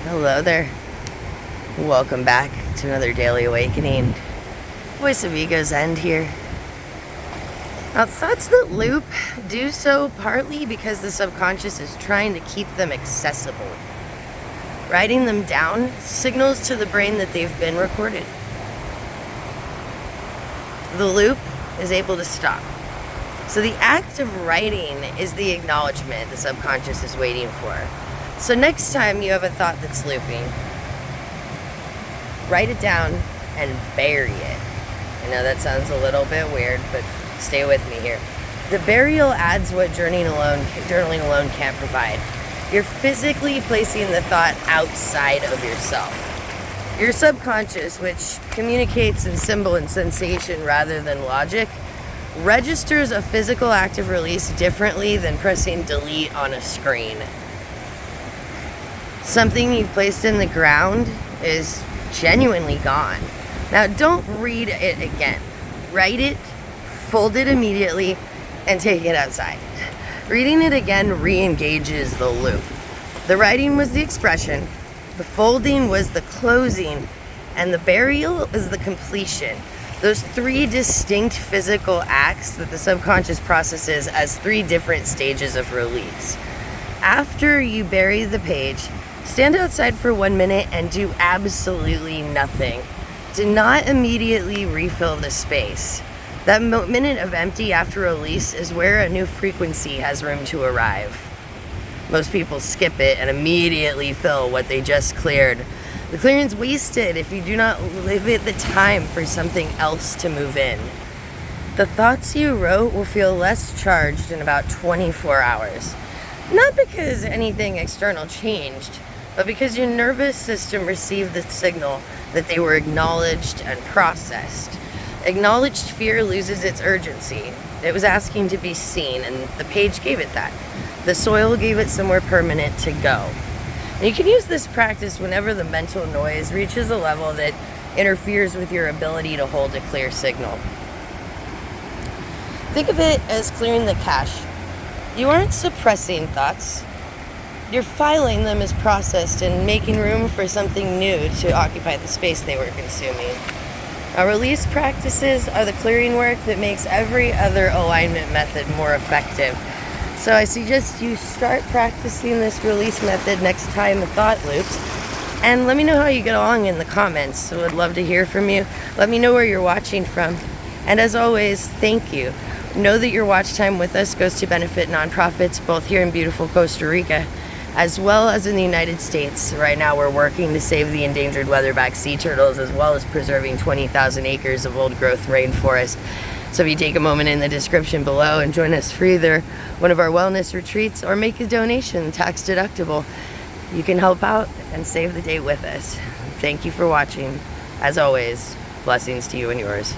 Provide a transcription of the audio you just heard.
Hello there. Welcome back to another Daily Awakening. Voice of Ego's End here. Now, thoughts that loop do so partly because the subconscious is trying to keep them accessible. Writing them down signals to the brain that they've been recorded. The loop is able to stop. So the act of writing is the acknowledgement the subconscious is waiting for. So next time you have a thought that's looping, write it down and bury it. I know that sounds a little bit weird, but stay with me here. The burial adds what journaling alone can't provide. You're physically placing the thought outside of yourself. Your subconscious, which communicates in symbol and sensation rather than logic, registers a physical act of release differently than pressing delete on a screen. Something you've placed in the ground is genuinely gone. Now, don't read it again. Write it, fold it immediately, and take it outside. Reading it again re-engages the loop. The writing was the expression, the folding was the closing, and the burial is the completion. Those three distinct physical acts that the subconscious processes as three different stages of release. After you bury the page, stand outside for 1 minute and do absolutely nothing. Do not immediately refill the space. That minute of empty after release is where a new frequency has room to arrive. Most people skip it and immediately fill what they just cleared. The clearing's wasted if you do not give it the time for something else to move in. The thoughts you wrote will feel less charged in about 24 hours. Not because anything external changed, but because your nervous system received the signal that they were acknowledged and processed. Acknowledged fear loses its urgency. It was asking to be seen, and the page gave it that. The soil gave it somewhere permanent to go. And you can use this practice whenever the mental noise reaches a level that interferes with your ability to hold a clear signal. Think of it as clearing the cache. You aren't suppressing thoughts. You're filing them as processed and making room for something new to occupy the space they were consuming. Our release practices are the clearing work that makes every other alignment method more effective. So I suggest you start practicing this release method next time a thought loops. And let me know how you get along in the comments. I would love to hear from you. Let me know where you're watching from. And as always, thank you. Know that your watch time with us goes to benefit nonprofits both here in beautiful Costa Rica as well as in the United States. Right now we're working to save the endangered leatherback sea turtles as well as preserving 20,000 acres of old growth rainforest. So if you take a moment in the description below and join us for either one of our wellness retreats or make a donation tax deductible, you can help out and save the day with us. Thank you for watching. As always, blessings to you and yours.